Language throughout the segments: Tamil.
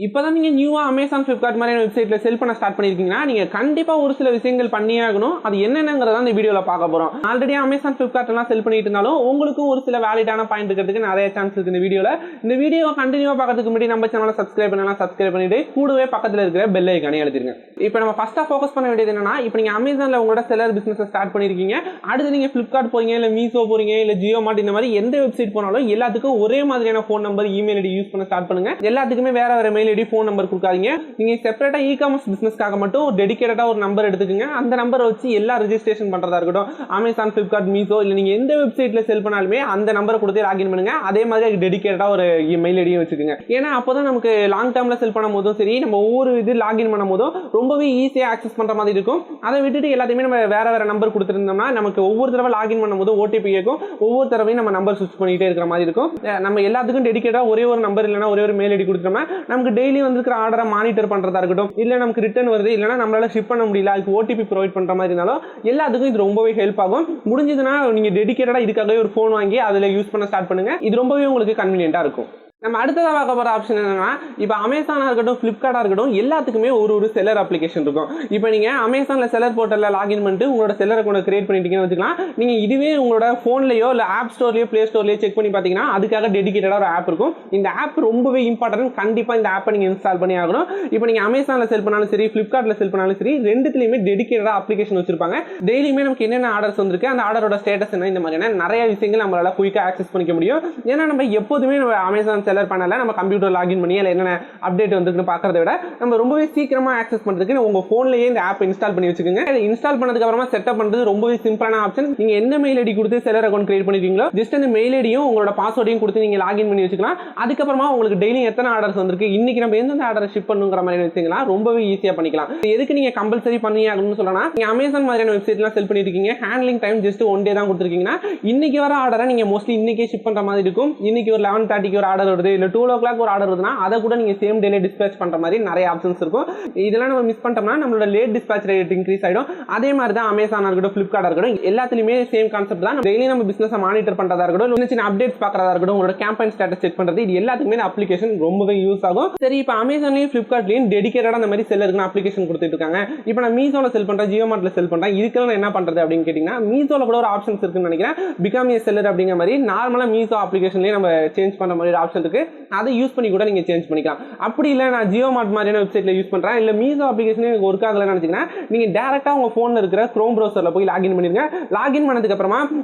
இப்பதான் நீங்க நியூவா Amazon, Flipkart மாதிரியான வெப்சைட்ல செல் பண்ண ஸ்டார்ட் பண்ணிருக்கீங்கன்னா நீங்க கண்டிப்பா ஒரு சில விஷயங்கள் பண்ணியே ஆகணும். அது என்னென்னங்கறத இந்த வீடியோல பார்க்க போறோம். ஆல்ரெடி Amazon, Flipkart எல்லாம் செல் பண்ணிட்டு இருந்தாலும் உங்களுக்கும் ஒரு சில வேலிடான பாயிண்ட் இருக்கிறதுக்கு நிறைய சான்ஸ் இருக்கு இந்த வீடியோல. இந்த வீடியோ கண்டினியூவா பார்க்கிறதுக்கு முன்னாடி நம்ம சேனலை சப்ஸ்கிரைப் பண்ணலாம், சப்ஸ்கிரைப் பண்ணிட்டு கூடவே பக்கத்துல இருக்கிற பெல் ஐகானை அழுத்திடுங்க. இப்போ நம்ம ஃபர்ஸ்டா ஃபோக்கஸ் பண்ண வேண்டியது என்னன்னா, இப்போ நீங்க Amazonல உங்களோட செல்லர் பிசினஸ் ஸ்டார்ட் பண்ணிருக்கீங்க. அடுத்து நீங்க Flipkart போறீங்க, இல்ல Meesho போறீங்க, இல்ல JioMart இந்த மாதிரி எந்த வெப்சைட் போனாலும் எல்லாத்துக்கும் ஒரே மாதிரியான phone number, email ID use பண்ண ஸ்டார்ட் பண்ணுங்க. எல்லாத்துக்குமே வேற வேற மெயில் ஐடி, ஃபோன் நம்பர் கொடுக்காதீங்க. நீங்க செப்பரேட்டா இ-காமர்ஸ் பிசினஸ்க்காக மட்டும் டெடிகேட்டடா ஒரு நம்பர் எடுத்துக்கங்க. அந்த நம்பரை வச்சு எல்லா ரெஜிஸ்ட்ரேஷன் பண்றதா இருக்கட்டும், Amazon, Flipkart, Meesho இல்ல நீங்க எந்த வெப்சைட்ல செல் பண்ணாலுமே அந்த நம்பரை கொடுத்து லாகின் பண்ணுங்க. அதே மாதிரி டெடிகேட்டடா ஒரு மெயில் ஐடியும் வச்சுக்கோங்க. ஏன்னா அப்பதான் நமக்கு லாங் டேர்ம்ல செல் பண்ணும் போதும் சரி, நம்ம ஒவ்வொரு இது லாகின் பண்ணும் போதும் ரொம்பவே ஈஸியா ஆக்சஸ் பண்ற மாதிரி இருக்கும். அதை விட்டுட்டு எல்லாத்தையுமே நம்ம வேற வேற நம்பர் கொடுத்துருந்தோம்னா நமக்கு ஒவ்வொரு தடவை லாகின் பண்ணும்போது ஓடிபி கேட்கும். ஒவ்வொரு தடவையும் நம்ம நம்பர் ஸ்விட்ச் பண்ணிட்டே இருக்கிற மாதிரி இருக்கும். நம்ம எல்லாத்துக்கும் டெடிகேட்டா ஒரே ஒரு நம்பர் இல்லைன்னா ஒரே ஒரு மெயில் ஐடி கொடுத்தோம்னா நமக்கு டெய்லி வந்துருக்கிற ஆர்டரை மானிட்டர் பண்றதா இருக்கட்டும், இல்ல நமக்கு ரிட்டர்ன் வருது இல்லைன்னா நம்மளால ஷிப் பண்ண முடியல, அதுக்கு ஓடிபி ப்ரொவைட் பண்ற மாதிரி இருந்தாலும் எல்லாத்துக்கும் இது ரொம்பவே ஹெல்ப் ஆகும். முடிஞ்சதுன்னா நீங்க டெடிகேட்டடா இதுக்காகவே ஒரு போன் வாங்கி அதுல யூஸ் பண்ண ஸ்டார்ட் பண்ணுங்க. இது ரொம்பவே உங்களுக்கு கன்வீனியன்ட்டா இருக்கும். நம்ம அடுத்ததாக பார்க்க போற ஆப்ஷன் என்னன்னா, இப்போ அமேசானா இருக்கட்டும், பிளிப்கார்ட்டா இருக்கட்டும், எல்லாத்துக்குமே ஒரு செல்லர் அப்ளிகேஷன் இருக்கும். இப்போ நீங்க அமேசான்ல செல்லர் போர்ட்டல்ல லாகின் பண்ணிட்டு உங்களோட செல்லர் அக்கௌண்ட் கிரியேட் பண்ணிட்டீங்கன்னு வச்சுக்கலாம். நீங்க இதுவே உங்களோட போன்லயோ இல்ல ஆப் ஸ்டோர்லயோ பிளே ஸ்டோர்லயோ செக் பண்ணி பாத்தீங்கன்னா அதுக்காக டெடிகேட்டடா ஒரு ஆப் இருக்கும். இந்த ஆப் ரொம்பவே இம்பார்ட்டன்ட். கண்டிப்பா இந்த ஆப்பை நீங்க இன்ஸ்டால் பண்ணி ஆகணும். இப்போ நீங்க அமேசான்ல செல் பண்ணாலும் சரி, பிளிப்கார்ட்ல செல் பண்ணாலும் சரி, ரெண்டுத்துலயுமே டெடிகேட்டடா அப்ளிகேஷன் வச்சிருப்பாங்க. டெய்லியுமே நமக்கு என்னென்ன ஆர்டர்ஸ் வந்திருக்கு, அந்த ஆர்டரோட ஸ்டேட்டஸ் என்ன, இந்த மாதிரியான நிறைய விஷயங்கள் நம்மளால குயிக்கா ஆக்சஸ் பண்ணிக்க முடியும். ஏன்னா நம்ம எப்போதுமே அமேசான் செல்லர் பண்ணல நம்ம கம்ப்யூட்டர் லாகின் பண்ணி அதுல என்ன அப்டேட் வந்திருக்குன்னு பார்க்கறத விட நம்ம ரொம்பவே சீக்கிரமா ஆக்சஸ் பண்றதுக்கு உங்க போன்லயே இந்த ஆப் இன்ஸ்டால் பண்ணி வச்சுக்கோங்க. இன்ஸ்டால் பண்ணதுக்கு அப்புறமா செட்டப் பண்றது ரொம்பவே சிம்பிளான ஆப்ஷன். நீங்க எந்த மெயில் ஐடி கொடுத்து செல்லர் அக்கௌண்ட் கிரியேட் பண்ணிருக்கீங்களோ ஜஸ்ட் அந்த மெயில் ஐடியும் உங்களோட பாஸ்வேர்டையும் கொடுத்து நீங்க லாகின் பண்ணி வச்சுக்கலாம். அதுக்கப்புறமா உங்களுக்கு டெய்லி எத்தனை ஆர்டர்ஸ் வந்திருக்கு, இன்னைக்கு நம்ம எந்தெந்த ஆர்டர் ஷிப் பண்ணுங்கிற மாதிரி விஷயங்களா ரொம்பவே ஈஸியா பண்ணிக்கலாம். எதுக்கு நீங்க கம்பல்சரி பண்ணி ஆகணும்னு சொல்லலாம். நீங்க அமேசான் மாதிரியான வெப்சைட்லாம் செல் பண்ணிருக்கீங்க, ஹேண்ட்லிங் டைம் ஜஸ்ட் 1 டே தான் கொடுத்துருக்கீங்கன்னா இன்னைக்கு வர ஆர்டரை நீங்க மோஸ்ட்லி இன்னைக்கே ஷிப் பண்ற மாதிரி இருக்கும். இன்னைக்கு ஒரு 11:30க்கு ஒரு ஆர்டர் வருது, இல்ல 2 o'clock ஒரு ஆர்டர் வருதுன்னா அதை கூட நீங்க சேம் டேல டிஸ்பேச் பண்ற மாதிரி நிறைய ஆப்ஷன்ஸ் இருக்கும். இதெல்லாம் நம்ம மிஸ் பண்ணிட்டோம்னா நம்மளோட லேட் டிஸ்பேச் ரேட் இன்க்ரீஸ் ஆயிடும். அதே மாதிரி தான் அமேசானா இருக்கட்டும், பிளிப்கார்ட்டா இருக்கட்டும், எல்லாத்துலயுமே சேம் கான்செப்ட் தான். டெய்லி நம்ம பிசினஸ் மானிட்டர் பண்றதா இருக்கட்டும், சின்ன சின்ன அப்டேட்ஸ் பார்க்கறதா இருக்கட்டும், உங்களோட கேம்பெயின் ஸ்டேட்டஸ் செக் பண்றது, இது எல்லாத்துக்குமே இந்த அப்ளிகேஷன் ரொம்பவே யூஸ் ஆகும். சரி, இப்போ அமேசான்லயும் பிளிப்கார்ட்லயும் டெடிகேட்டடா அந்த மாதிரி செல்லருக்கு அப்ளிகேஷன் கொடுத்துட்டு இருக்காங்க. இப்போ நான் மீசோல செல் பண்றேன், ஜியோமார்ட்ல செல் பண்றேன், இதுக்கெல்லாம் நான் என்ன பண்றது அப்படின்னு கேட்டீங்கன்னா, மீசோல கூட ஒரு ஆப்ஷன்ஸ் இருக்குன்னு நினைக்கிறேன். பிகம் ஏ செல்லர் அப்படிங்கிற மாதிரி நார்மலா மீசோ அப்ளிகேஷன்லயே நம்ம சேஞ்ச் பண்ற மாதிரி ஆப்ஷன் இருக்கு. அதை யூஸ் பண்ணி கூட நீங்க சேஞ்ச் பண்ணிக்கலாம். அப்படி இல்ல நான் ஜியோமார்ட் மாதிரியான வெப்சைட்ல யூஸ் பண்றேன், இல்ல மீசோ அப்ளிகேஷன் எனக்கு ஒர்க் ஆகலன்னு நினைச்சீங்கன்னா நீங்க டைரக்டா உங்க போன்ல இருக்கிற குரோம் பிரவுசர்ல போய் லாகின் பண்ணிருங்க. லாகின் பண்ணதுக்கு அப்புறமா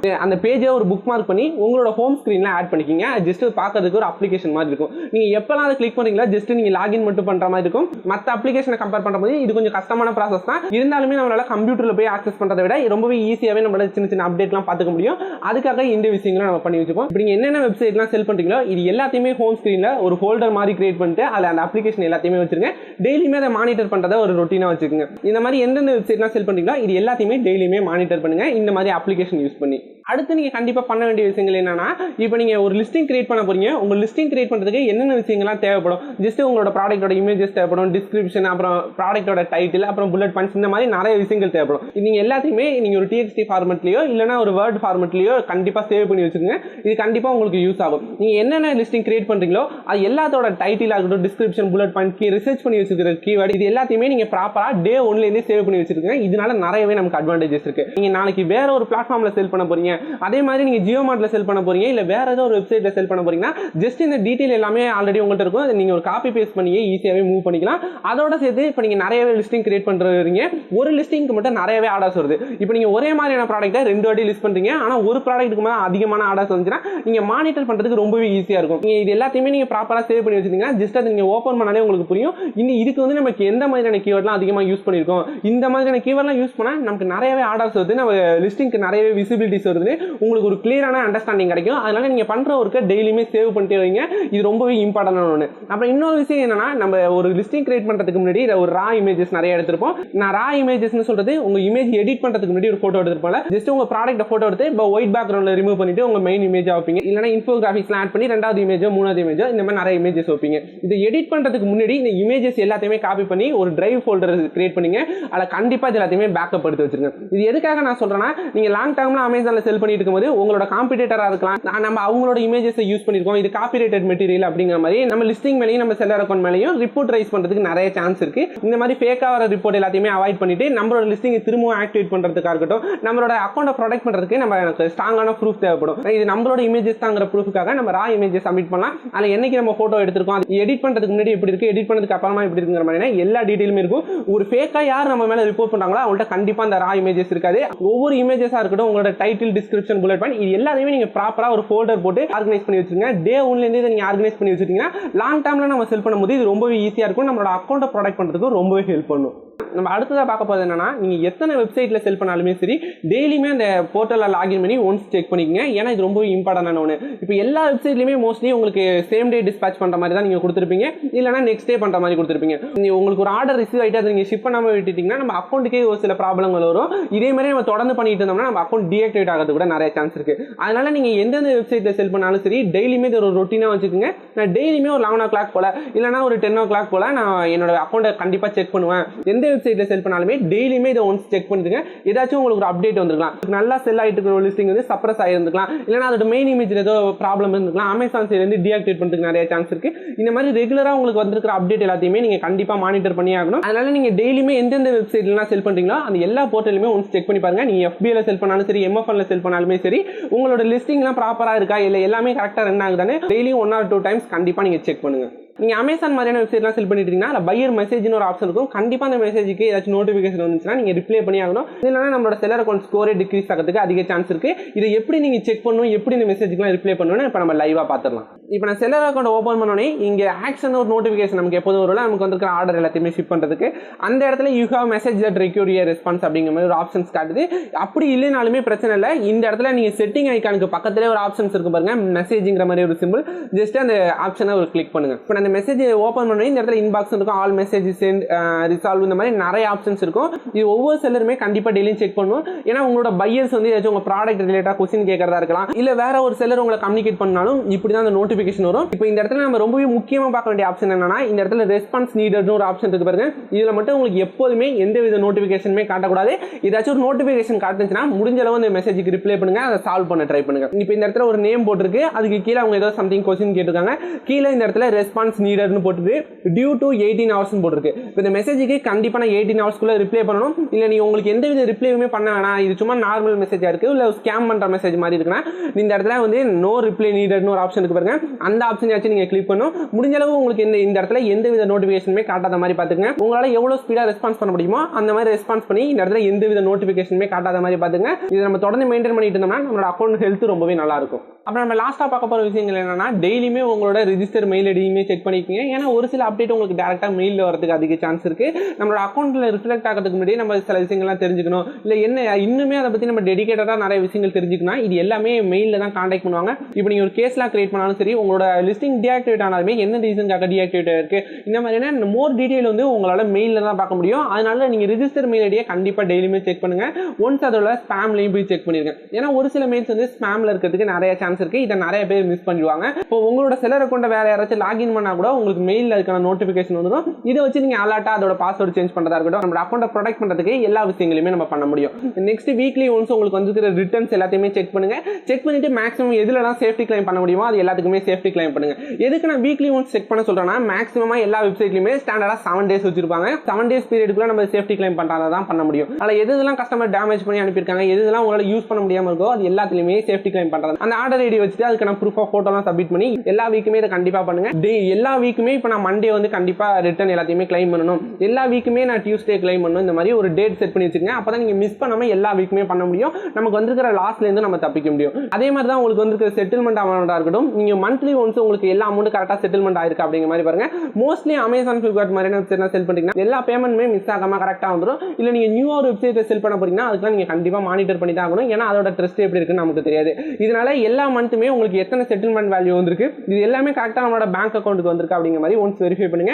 அந்த பேஜை ஒரு புக் மார்க் பண்ணி உங்களோட ஹோம் ஸ்கிரீன்ல ஆட் பண்ணிக்கீங்க. ஜஸ்ட் பார்க்கிறதுக்கு ஒரு அப்ளிகேஷன் மாதிரி இருக்கும். நீங்க எப்பலாம் அதை கிளிக் பண்றீங்களா ஜஸ்ட் நீங்க லாகின் மட்டும் பண்ற மாதிரி இருக்கும். மற்ற அப்ளிகேஷனை கம்பேர் பண்ணும்போது இது கொஞ்சம் கஷ்டமான ப்ராசஸ் தான். இருந்தாலுமே நம்மளால கம்ப்யூட்டர்ல போய் ஆக்சஸ் பண்றதை விட ரொம்பவே ஈஸியாவே நம்மளால சின்ன சின்ன அப்டேட்லாம் பார்த்துக்க முடியும். அதுக்காக இந்த விஷயங்களை நம்ம பண்ணி வச்சுப்போம். இப்படி நீங்க என்னென்ன வெப்சைட்லாம் செல் பண்றீங்களோ இது எல்லாத்தையுமே ஹோம் ஸ்கிரீன்ல ஒரு ஃபோல்டர் மாதிரி கிரியேட் பண்ணிட்டு அதுல அந்த அப்ளிகேஷன் எல்லாத்தையுமே வச்சிருங்க. டெய்லியுமே அதை மானிட்டர் பண்றத ஒரு ரொட்டீனா வச்சுக்கோங்க. இந்த மாதிரி எந்தெந்த வெப்சைட்லாம் செல் பண்றீங்களோ இது எல்லாத்தையுமே டெய்லியுமே மானிட்டர் பண்ணுங்க இந்த மாதிரி அப்ளிகேஷன் யூஸ் பண்ணி. அடுத்து நீங்க கண்டிப்பா பண்ண வேண்டிய விஷயங்கள் என்னன்னா, இப்போ நீங்க ஒரு லிஸ்டிங் கிரியேட் பண்ண போறீங்க. உங்க லிஸ்டிங் கிரியேட் பண்றதுக்கு என்னென்ன விஷயங்கள்லாம் தேவைப்படும், ஜஸ்ட் உங்களோட ப்ராடக்ட்டோட இமேஜஸ் தேவைப்படும், டிஸ்கிரிப்ஷன், அப்புறம் ப்ராடக்ட்டோட டைட்டில், அப்புறம் புல்லட் பாயிண்ட்ஸ், இந்த மாதிரி நிறைய விஷயங்கள் தேவைப்படும். நீங்க எல்லாத்தையுமே நீங்க ஒரு TXT ஃபார்மட்லயோ இல்லனா ஒரு வேர்ட் ஃபார்மட்லயோ கண்டிப்பா சேவ் பண்ணி வச்சுக்கோங்க. இது கண்டிப்பா உங்களுக்கு யூஸ் ஆகும். நீங்க என்னென்ன லிஸ்டிங் கிரியேட் பண்றீங்களோ அது எல்லாத்தோட டைட்டில் ஆகட்டும், டிஸ்கிரிப்ஷன், புல்லட் பாயிண்ட், ரிசர்ச் பண்ணி வச்சிருக்கிற கீவேர்ட், இது எல்லாத்தையுமே நீங்க ப்ராப்பரா டே 1ல இருந்தே சேவ் பண்ணி வச்சிருக்கீங்க. இதனால நிறையவே நமக்கு அட்வான்டேஜஸ் இருக்கு. நீங்க நாளைக்கு வேற ஒரு பிளாட்ஃபார்ம்ல செல் பண்ண போறீங்க, அதே மாதிரி நீங்க ஜியோமார்ட்ல செல் பண்ண போறீங்க, இல்ல வேற ஏதோ ஒரு வெப்சைட்ல செல் பண்ண போறீங்கன்னா ஜஸ்ட் இந்த டீடைல் எல்லாமே ஆல்ரெடி உங்கள்ட்ட இருக்கும். அதை நீங்க ஒரு காப்பி பேஸ்ட் பண்ணி ஈஸியாவே மூவ் பண்ணிக்கலாம். அதோட சேர்த்து இப்போ நீங்க நிறைய லிஸ்டிங் கிரியேட் பண்றீங்க, ஒரு லிஸ்டிங்க்கு மட்டும் நிறையவே ஆர்டர்ஸ் வருது. இப்போ நீங்க ஒரே மாதிரியான ப்ராடக்ட்டை 2 வாட்டி லிஸ்ட் பண்றீங்க, ஆனா ஒரு ப்ராடக்ட்டுக்கு மேல அதிகமான ஆர்டர்ஸ் வந்துச்சுன்னா நீங்க மானிட்டர் பண்றதுக்கு ரொம்பவே ஈஸியா இருக்கும். நீங்க இது எல்லாத்தையுமே நீங்க ப்ராப்பரா சேவ் பண்ணி வச்சிருந்தீங்கன்னா ஜஸ்ட் அதை நீங்க ஓபன் பண்ணாலே உங்களுக்கு புரியும். இதுக்கு வந்து நமக்கு எந்த மாதிரியான கீவேர்ட்லாம் அதிகமா யூஸ் பண்ணிருக்கோம், இந்த மாதிரியான கீவேர்ட்லாம் யூஸ் பண்ணா நமக்கு நிறையவே ஆர்டர்ஸ் வருது, நம்ம லிஸ்டிங்க்கு நிறையவே விசிபிலிட்டிஸ் வருது, உங்களுக்கு ஒரு கிளியரான அண்டர்ஸ்டாண்டிங் கிடைக்கும். அதனால நீங்க பண்ற ஒர்க்கை டெய்லியுமே சேவ் பண்ணிட்டே வைங்க. இது ரொம்பவே இம்பார்ட்டன்டான ஒன்று. அப்புறம் இன்னொரு விஷயம் என்னன்னா, நம்ம ஒரு லிஸ்டிங் கிரியேட் பண்றதுக்கு முன்னாடி ஒரு ரா இமேஜஸ் நிறைய எடுத்திருப்போம். நான் ரா இமேஜஸ்னு சொல்றது உங்க இமேஜ் எடிட் பண்றதுக்கு முன்னாடி ஒரு போட்டோ எடுத்துருப்போம்ல, ஜஸ்ட் உங்க ப்ராடக்ட் போட்டோ எடுத்து இப்போ ஒயிட் பேக்ரவுண்ட்ல ரிமூவ் பண்ணிட்டு உங்க மெயின் இமேஜா வைப்பீங்க, இல்லனா இன்ஃபோகிராபிக்ஸ்லாம் ஆட் பண்ணி ரெண்டாவது இமேஜோ மூணாவது இமேஜோ இந்த மாதிரி நிறைய இமேஜஸ் வைப்பீங்க. இது எடிட் பண்றதுக்கு முன்னாடி இந்த இமேஜஸ் எல்லாத்தையுமே காப்பி பண்ணி ஒரு டிரைவ் ஃபோல்டர் கிரியேட் பண்ணீங்க. அதில் கண்டிப்பா இது எல்லாத்தையுமே பேக்கப் எடுத்து வச்சிருங்க. இது எதுக்காக நான் சொல்றேன்னா, நீங்க லாங் டர்ம்ல அமேசான்ல செல் பண்ணிட்டு இருக்கும்போது உங்களோட காம்படிட்டரா இருக்கலாம், நம்ம அவங்களோட இமேஜஸ் யூஸ் பண்ணிருக்கோம், இது காப்பிரைட்டட் மெட்டீரியல் அப்படிங்கிற மாதிரி நம்ம லிஸ்டிங் மேலேயும் நம்ம செல்லர் அக்கௌண்ட் மேலேயும் ரிப்போர்ட் ரைஸ் பண்றதுக்கு நிறைய சான்ஸ் இருக்கு. இந்த மாதிரி ஃபேக்கா வர ரிப்போர்ட் எல்லாத்தையுமே அவாய்ட் பண்ணிட்டு நம்மளோட லிஸ்டிங் திரும்பவும் ஆக்டிவேட் பண்றதுக்காக இருக்கட்டும், நம்மளோட அக்கௌண்ட்டை ப்ரொடெக்ட் பண்றதுக்கு நமக்கு ஸ்ட்ராங்கான ப்ரூஃப் தேவைப்படும். இது நம்மளோட இமேஜஸ் தாங்கிற ப்ரூஃப்காக நம்ம ரா இமேஜஸ் சப்மிட் பண்ணலாம். அதுல என்னைக்கு நம்ம போட்டோ எடுத்திருக்கோம், அது எடிட் பண்றதுக்கு முன்னாடி எப்படி இருக்கு, எடிட் பண்ணதுக்கு அப்புறமா எப்படி இருக்குங்கிற மாதிரி எல்லா டீடைலுமே இருக்கும். ஒரு ஃபேக்கா யார் நம்ம மேல ரிப்போர்ட் பண்றாங்களோ அவங்கள்ட்ட கண்டிப்பா அந்த ரா இமேஜஸ் இருக்காது. ஒவ்வொரு இமேஜஸா இருக்கட்டும், உங்களோட டைட்டில், டிஸ்கிரிப்ஷன், புல்லட் பாயிண்ட், இது எல்லாத்தையுமே நீங்க ப்ராப்பரா ஒரு ஃபோல்டர் போட்டு ஆர்கனைஸ் பண்ணி வச்சிருங்க. டே 1ல இருந்து நீங்க ஆர்கனைஸ் பண்ணி வச்சிட்டீங்கன்னா லாங் டர்ம்ல நம்ம செல் பண்ணும்போது இது ரொம்பவே ஈஸியா இருக்கும். நம்மளோட அக்கௌண்ட்டை ப்ரொடெக்ட் பண்றதுக்கு ரொம்பவே ஹெல்ப் பண்ணும். நம்ம அடுத்ததாக பார்க்க போகிறது என்னன்னா, நீங்க எத்தனை வெப்சைட்ல செல் பண்ணாலுமே சரி, டெய்லியுமே அந்த போர்ட்டல்ல லாகின் பண்ணி ஒன்ஸ் செக் பண்ணிக்கங்க. ஏன்னா இது ரொம்ப இம்பார்ட்டன்டான ஒன்று. இப்போ எல்லா வெப்சைட்லையுமே மோஸ்ட்லி உங்களுக்கு சேம் டே டிஸ்பேச் பண்ற மாதிரி தான் நீங்க கொடுத்துருப்பீங்க, இல்லைனா நெக்ஸ்ட் டே பண்ற மாதிரி கொடுத்துருப்பீங்க. உங்களுக்கு ஒரு ஆர்டர் ரிசீவ் ஆகிட்டு அதை நீங்க ஷிப் பண்ணாம விட்டுட்டீங்கன்னா நம்ம அக்கௌண்ட்டுக்கே ஒரு சில ப்ராப்ளங்கள் வரும். இதே மாதிரி நம்ம தொடர்ந்து பண்ணிட்டு இருந்தோம்னா நம்ம அக்கௌண்ட் டீஆக்டிவேட் ஆகிறது கூட நிறைய சான்ஸ் இருக்கு. அதனால நீங்க எந்தெந்த வெப்சைட்ல செல் பண்ணாலும் சரி, டெய்லியுமே இது ஒரு ரொட்டீனா வச்சுக்கோங்க. நான் டெய்லியுமே ஒரு 11 o'clock போல இல்லைனா ஒரு 10 o'clock போல நான் என்னோட அக்கௌண்ட்டை கண்டிப்பா செக் பண்ணுவேன். எந்த வெப்சைட்ல செல் பண்ணாலுமே டெய்லியுமே இதை ஒன்ஸ் செக் பண்ணிடுங்க. ஏதாச்சும் உங்களுக்கு ஒரு அப்டேட் வந்திருக்கலாம், நல்லா செல் ஆயிட்டு இருக்கிற லிஸ்டிங் வந்து சப்ரஸ் ஆயிருந்துக்கலாம், இல்லைனா அதோட மெயின் இமேஜ் ஏதோ ப்ராப்ளம் இருந்திருக்கலாம், அமேசான் சைடுல இருந்து டீஆக்டிவேட் பண்றதுக்கு நிறைய சான்ஸ் இருக்கு. இந்த மாதிரி ரெகுலரா உங்களுக்கு வந்திருக்கிற அப்டேட் எல்லாத்தையுமே நீங்க கண்டிப்பா மானிட்டர் பண்ணி ஆகணும். அதனால நீங்க டெய்லியுமே எந்தெந்த வெப்சைட்லாம் செல் பண்றீங்களோ அந்த எல்லா போர்ட்டலுமே ஒன்ஸ் செக் பண்ணி பாருங்க. நீங்க FBA செல் பண்ணாலும் சரி, MFL செல் பண்ணாலுமே சரி, உங்களோட லிஸ்டிங்லாம் ப்ராப்பரா இருக்கா, இல்ல எல்லாமே கரெக்டா ரன் ஆகுதானே டெய்லி 1 or 2 times கண்டிப்பா நீங்க செக் பண்ணுங்க. நீங்க அமேசான் மாதிரியான வெப்சைட்லாம் செல் பண்ணிட்டு இருக்கீங்கன்னா பையர் மெசேஜ்னு ஒரு ஆப்ஷன் இருக்கும். கண்டிப்பா அந்த மெசேஜுக்கு ஏதாச்சும் நோட்டிஃபிகேஷன் வந்துச்சுன்னா நீங்க ரிப்ளை பண்ணி ஆகணும். இல்லைனா நம்மளோட செல்லர் அக்கௌண்ட் ஸ்கோரே டிக்ரீஸ் ஆகிறதுக்கு அதிக சான்ஸ் இருக்கு. இதை எப்படி நீங்க செக் பண்ணணும், எப்படி இந்த மெசேஜுக்குலாம் ரிப்ளை பண்ணணும்னு இப்போ நம்ம லைவா பார்த்துடலாம். இப்போ நான் செல்லர் அக்கௌண்ட் ஓப்பன் பண்ணோன்னே இங்கே ஆக்ஷன் ஒரு நோட்டிஃபிகேஷன் நமக்கு எப்போதும் வரல, நமக்கு வந்துருக்கிற ஆர்டர் எல்லாத்தையுமே ஷிப் பண்ணுறதுக்கு. அந்த இடத்துல you have message that require your response அப்படிங்கிற மாதிரி ஒரு ஆப்ஷன்ஸ் காட்டுது. அப்படி இல்லைனாலுமே பிரச்சனை இல்லை. இந்த இடத்துல நீங்க செட்டிங் ஐக்கானுக்கு பக்கத்திலே ஒரு ஆப்ஷன்ஸ் இருக்கு பாருங்க, மெசேஜிங்கிற மாதிரி ஒரு சிம்பிள். ஜஸ்ட் அந்த ஆப்ஷனை ஒரு கிளிக் பண்ணுங்க. இப்போ அந்த மெசேஜ் ஓப்பன் பண்ணி இந்த இடத்துல இன்பாக்ஸ் இருக்கும், ஆல் மெசேஜ் சென்ட், ரிசால்வ், இந்த மாதிரி நிறைய ஆப்ஷன்ஸ் இருக்கும். இது ஒவ்வொரு செல்லருமே கண்டிப்பா டெய்லியும் செக் பண்ணுவோம். ஏன்னா உங்களோட பையர்ஸ் வந்து ஏதாச்சும் உங்க ப்ராடக்ட் ரிலேட்டடா क्वेश्चन கேட்கறதா இருக்கலாம், இல்ல வேற ஒரு செல்லர் உங்களை கம்யூனிகேட் பண்ணாலும் இப்படி தான் அந்த நோட்டிஃபிகேஷன் வரும். இப்போ இந்த இடத்துல நம்ம ரொம்பவே முக்கியமா பார்க்க வேண்டிய ஆப்ஷன் என்னன்னா, இந்த இடத்துல ரெஸ்பான்ஸ் நீடட்னு ஒரு ஆப்ஷன் இருக்கு பாருங்க. இதுல மட்டும் உங்களுக்கு எப்போதுமே எந்த வித நோட்டிஃபிகேஷனுமே காட்டக்கூடாது. ஏதாச்சும் ஒரு நோட்டிஃபிகேஷன் காட்டுச்சுன்னா முடிஞ்ச அளவு அந்த மெசேஜுக்கு ரிப்ளை பண்ணுங்க, அதை சால்வ் பண்ண ட்ரை பண்ணுங்க. இப்போ இந்த இடத்துல ஒரு நேம் போட்டிருக்கு, அதுக்கு கீழே அவங்க ஏதோ சம்திங் क्वेश्चन கேட்டிருக்காங்க, கீழே இந்த இடத்துல ரெஸ்பான்ஸ் நீடட்னு போட்டு டியூ டு 18 hours போட்டுருக்கு. இந்த மெசேஜுக்கு கண்டிப்பா நான் 18 hours ரிப்ளை பண்ணணும். இல்ல நீங்க உங்களுக்கு எந்த வித ரிப்ளையுமே பண்ண வேணாம், இது சும்மா நார்மல் மெசேஜா இருக்கு, இல்ல ஸ்கேம் பண்ற மெசேஜ் மாதிரி இருக்குன்னா இந்த இடத்துல வந்து நோ ரிப்ளை நீடட்னு ஒரு ஆப்ஷன் இருக்கு பாருங்க, அந்த ஆப்ஷனையாச்சும் நீங்க கிளிக் பண்ணணும். முடிஞ்ச அளவு உங்களுக்கு இந்த இடத்துல எந்த வித நோட்டிஃபிகேஷனுமே காட்டாத மாதிரி பாத்துங்க. உங்களால எவ்வளவு ஸ்பீடா ரெஸ்பான்ஸ் பண்ண முடியுமோ அந்த மாதிரி ரெஸ்பான்ஸ் பண்ணி இந்த இடத்துல எந்த வித நோட்டிஃபிகேஷனுமே காட்டாத மாதிரி பாத்துங்க. இது நம்ம தொடர்ந்து மெயின்டைன் பண்ணிட்டு இருந்தோம்னா நம்மளோட அக்கௌண்ட் ஹெல்த் ரொம்பவே நல்லா இருக்கும். அப்புறம் நம்ம லாஸ்டா பார்க்க போற விஷயங்கள் என்னன்னா, டெய்லியுமே உங்களோட ரெஜிஸ்டர் மெயில் ஐடியுமே செக் பண்ணிக்கோங்க. ஏன்னா ஒரு சில அப்டேட் உங்களுக்கு டைரக்டா மெயில்ல வரதுக்கு அதிக சான்ஸ் இருக்கு. நம்மளோட அக்கௌண்ட்ல ரிஃப்ளெக்ட் ஆகிறதுக்கு முன்னாடி நம்ம சில விஷயங்கள்லாம் தெரிஞ்சுக்கணும், இல்ல என்ன இன்னுமே அதை பத்தி நம்ம டெடிகேட்டடா நிறைய விஷயங்கள் தெரிஞ்சுக்கணும். இது எல்லாமே மெயில்ல தான் கான்டாக்ட் பண்ணுவாங்க. இப்போ நீங்க ஒரு கேஸ்லாம் கிரியேட் பண்ணாலும் சரி, உங்களோட லிஸ்டிங் டீஆக்டிவேட் ஆனாலுமே என்ன ரீசனுக்காக டீஆக்டிவேட் இருக்கு, இந்த மாதிரியான மோர் டீடைல் வந்து உங்களால மெயில்ல தான் பார்க்க முடியும். அதனால நீங்க ரெஜிஸ்டர் மெயில் ஐடியை கண்டிப்பா டெய்லியுமே செக் பண்ணுங்க. ஒன்ஸ் அதோட ஸ்பாம்லையும் போய் செக் பண்ணிருங்க. ஏன்னா ஒரு சில மெயில்ஸ் வந்து ஸ்பாம்ல இருக்கிறதுக்கு நிறைய சான்ஸ் இருக்கு. இதை நிறைய பேர் மிஸ் பண்ணிடுவாங்க. இப்போ உங்களோட செல்லர் அக்கௌண்ட வேற யாராச்சும் லாகின் பண்ணா கூட உங்களுக்கு மெயில்ல அதுக்கான நோட்டிஃபிகேஷன் வந்துடும். இதை வச்சு நீங்க அலர்ட்டா அதோட பாஸ்வேர்ட் சேஞ்ச் பண்றதா இருக்கட்டும், நம்ம அக்கௌண்ட ப்ரொடெக்ட் பண்றதுக்கு எல்லா விஷயங்களையுமே நம்ம பண்ண முடியும். நெக்ஸ்ட் வீக்லி ஒன்ஸ் உங்களுக்கு வந்துருக்கிற ரிட்டர்ன்ஸ் எல்லாத்தையுமே செக் பண்ணுங்க. செக் பண்ணிட்டு மேக்ஸிமம் எதுலலாம் சேஃப்டி கிளைம் பண்ண முடியுமோ அது எல்லாத்துக்குமே சேஃப்டி கிளைம் பண்ணுங்க. எதுக்கு நான் வீக்லி ஒன்ஸ் செக் பண்ண சொல்றேன்னா, மேக்ஸிமமா எல்லா வெப்சைட்லயுமே ஸ்டாண்டர்டா 7 days வச்சிருப்பாங்க. 7 days பீரியடுக்குள்ள நம்ம சேஃப்டி கிளைம் பண்றதான் பண்ண முடியும். அதுல எதுலாம் கஸ்டமர் டேமேஜ் பண்ணி அனுப்பியிருக்காங்க, எதுலாம் உங்களால யூஸ் பண்ண முடியாம இருக்கோ அது எல்லாத்துலயுமே சேஃப்டி கிளைம் பண்றது. அந்த ஆர்டர் ஐடி வச்சுட்டு அதுக்கான ப்ரூஃப் ஆஃப் போட்டோலாம் சப்மிட் பண்ணி எல்லா வீக்குமே இதை கண்டிப்பா பண்ணுங்க. எல்லா வீக்குமே இப்போ நான் மண்டே வந்து கண்டிப்பா ரிட்டர்ன் எல்லாத்தையுமே கிளைம் பண்ணணும், எல்லா வீக்குமே நான் டியூஸ்டே கிளைம் பண்ணணும், இந்த மாதிரி ஒரு டேட் செட் பண்ணி வச்சுக்கங்க. அப்பதான் நீங்க மிஸ் பண்ணாம எல்லா வீக்குமே பண்ண முடியும். நமக்கு வந்திருக்கிற லாஸ்ட்ல இருந்து நம்ம தப்பிக்க முடியும். அதே மாதிரி தான் உங்களுக்கு வந்திருக்கிற செட்டில்மெண்ட் அமௌண்டா இருக்கட்டும், நீங்க மந்த்லி ஒன்ஸ் உங்களுக்கு எல்லா அமௌண்ட் கரெக்டா செட்டில்மெண்ட் ஆயிருக்கு அப்படிங்கிற மாதிரி பாருங்க. மோஸ்ட்லி அமேசான், ஃபிளிப்கார்ட் மாதிரியான வெப்சைட்ல செல் பண்றீங்கன்னா எல்லா பேமெண்ட்மே மிஸ் ஆகாம கரெக்டா வந்துடும். இல்ல நீங்க நியூ ஒரு வெப்சைட்ல செல் பண்ண போறீங்கன்னா அதுக்கு நீங்க கண்டிப்பா மானிட்டர் பண்ணி தான் ஆகணும். ஏன்னா அதோட ட்ரஸ்ட் எப்படி இருக்குன்னு நமக்கு தெரியாது. இதனால எல்லா மந்த்துமே உங்களுக்கு எத்தனை செட்டில்மெண்ட் வேல்யூ வந்திருக்கு இது எல்லாமே கரெக்டா நம்மளோட பேங்க் அக்கௌண்ட்டுக்கு வந்திருக்கா அப்படிங்கிற மாதிரி ஒன்ஸ் வெரிஃபை பண்ணுங்க.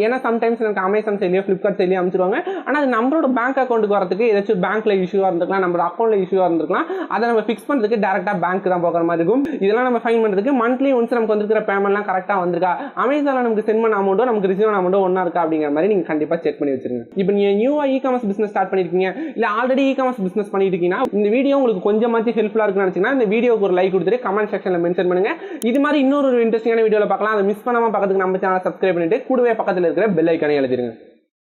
ஏன்னா சம்டைம்ஸ் எனக்கு அமேசான் செயலியோ ஃபிளிப்கார்ட் செயலியோ அமைச்சிருவாங்க. ஆனால் அது நம்மளோட பேங்க் அக்கௌண்ட்டுக்கு வரதுக்கு ஏதாச்சும் பேங்க்ல இஷ்யூவா இருந்திருக்கலாம், நம்மளோட அக்கௌண்ட்ல இஷ்யூவா இருந்திருக்கலாம். அதை நம்ம ஃபிக்ஸ் பண்றதுக்கு டேரக்டா பேங்க் தான் போகிற மாதிரி இருக்கும். இதெல்லாம் நம்ம ஃபைன் பண்றதுக்கு மந்த்லி ஒன்ஸ் நமக்கு வந்துருக்கிற பேமெண்ட்லாம் கரெக்டாக வந்திருக்கா, அமேசான்ல நமக்கு சென்ட் பண்ண அமௌண்ட்டோ நமக்கு ரிசீவ் ஆன அமௌண்ட்டோ ஒன்றா இருக்கா அப்படிங்கிற மாதிரி நீங்கள் கண்டிப்பாக செக் பண்ணி வச்சிருங்க. இப்போ நீங்கள் நியூவாக இ-காமர்ஸ் பிசினஸ் ஸ்டார்ட் பண்ணிருக்கீங்க, இல்லை ஆல்ரெடி இ-காமர்ஸ் பிசினஸ் பண்ணிட்டு இருக்கீங்கன்னா இந்த வீடியோ உங்களுக்கு கொஞ்சமாச்சும் ஹெல்ப்ஃபுல்லாக இருக்குன்னு நினைச்சீங்கன்னா இந்த வீடியோக்கு ஒரு லைக் கொடுத்துட்டு கமெண்ட் செக்ஷனில் மென்ஷன் பண்ணுங்க. இது மாதிரி இன்னொரு இன்ட்ரெஸ்டிங்கான வீடியோவில் பார்க்கலாம். அதை மிஸ் பண்ணாமல் பார்க்கறதுக்கு நம்ம சேனலை சப்ஸ்கிரைப் பண்ணிட்டு கூடவே பக்கத்தில் இருக்கிற பெல் ஐக்கானை எழுதிருங்க.